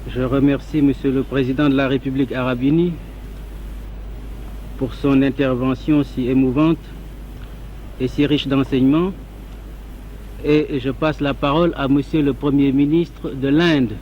Je remercie Monsieur le Président de la République arabe unie pour son intervention si émouvante et si riche d'enseignements. Et je passe la parole à Monsieur le Premier ministre de l'Inde.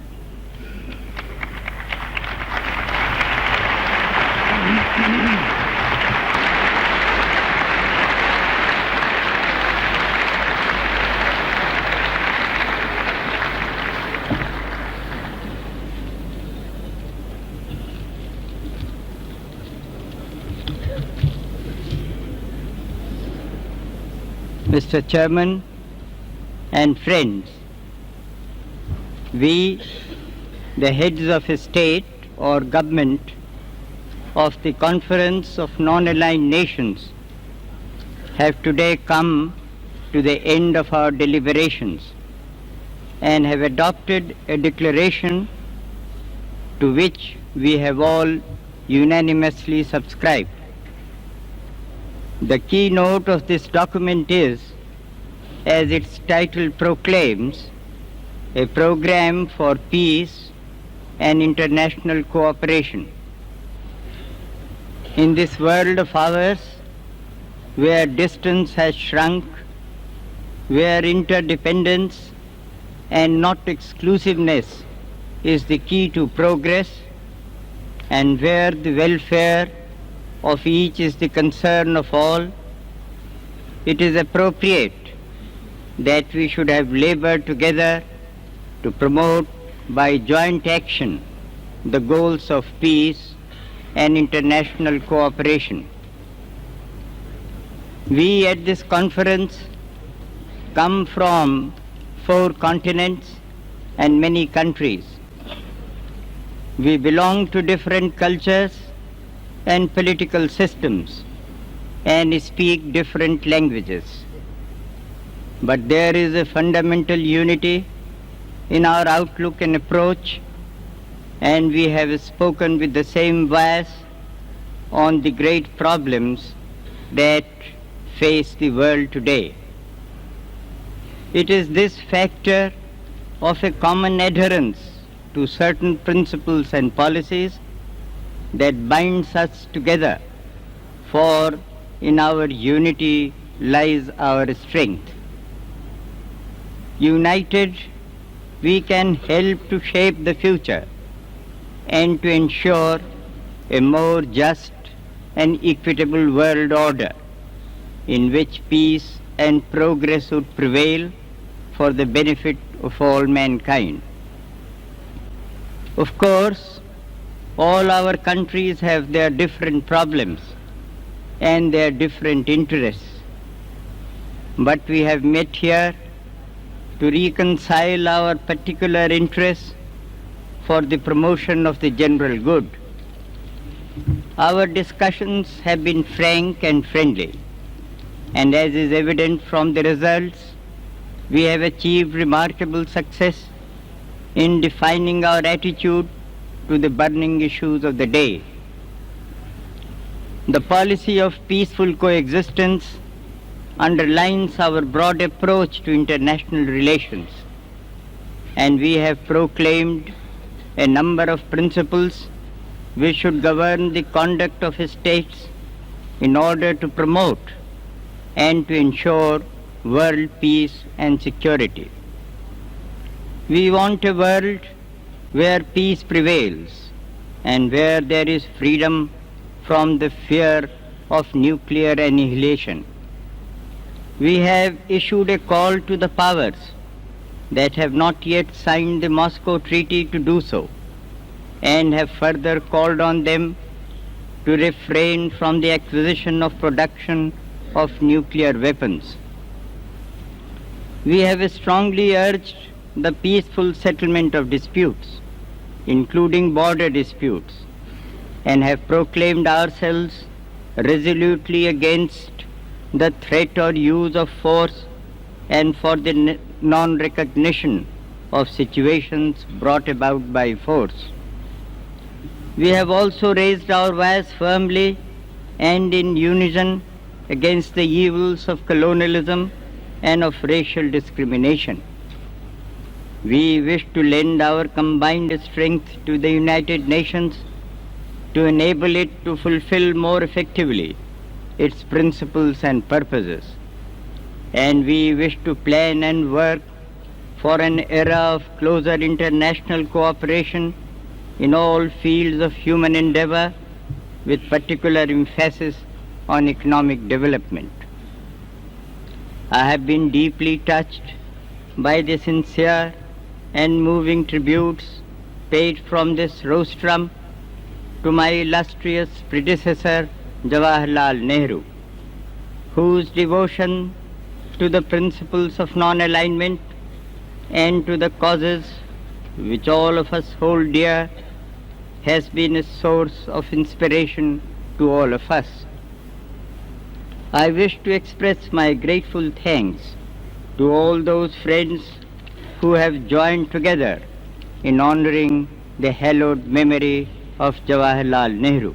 Mr. Chairman and friends, we, the heads of a state or government of the Conference of Non-Aligned Nations, have today come to the end of our deliberations and have adopted a declaration to which we have all unanimously subscribed. The keynote of this document is, as its title proclaims, a program for peace and international cooperation. In this world of ours, where distance has shrunk, where interdependence and not exclusiveness is the key to progress, and where the welfare of each is the concern of all, it is appropriate that we should have labored together to promote by joint action the goals of peace and international cooperation. We at this conference come from 4 continents and many countries. We belong to different cultures and political systems and speak different languages. But there is a fundamental unity in our outlook and approach, and we have spoken with the same voice on the great problems that face the world today. It is this factor of a common adherence to certain principles and policies that binds us together, for in our unity lies our strength. United, we can help to shape the future and to ensure a more just and equitable world order in which peace and progress would prevail for the benefit of all mankind. Of course, all our countries have their different problems and their different interests. But we have met here to reconcile our particular interests for the promotion of the general good. Our discussions have been frank and friendly, and as is evident from the results, we have achieved remarkable success in defining our attitude to the burning issues of the day. The policy of peaceful coexistence underlines our broad approach to international relations, and we have proclaimed a number of principles which should govern the conduct of states in order to promote and to ensure world peace and security. We want a world where peace prevails and where there is freedom from the fear of nuclear annihilation. We have issued a call to the powers that have not yet signed the Moscow Treaty to do so, and have further called on them to refrain from the acquisition of production of nuclear weapons. We have strongly urged the peaceful settlement of disputes, including border disputes, and have proclaimed ourselves resolutely against the threat or use of force and for the non-recognition of situations brought about by force. We have also raised our voice firmly and in unison against the evils of colonialism and of racial discrimination. We wish to lend our combined strength to the United Nations to enable it to fulfill more effectively its principles and purposes. And we wish to plan and work for an era of closer international cooperation in all fields of human endeavor, with particular emphasis on economic development. I have been deeply touched by the sincere and moving tributes paid from this rostrum to my illustrious predecessor, Jawaharlal Nehru, whose devotion to the principles of non-alignment and to the causes which all of us hold dear has been a source of inspiration to all of us. I wish to express my grateful thanks to all those friends who have joined together in honoring the hallowed memory of Jawaharlal Nehru.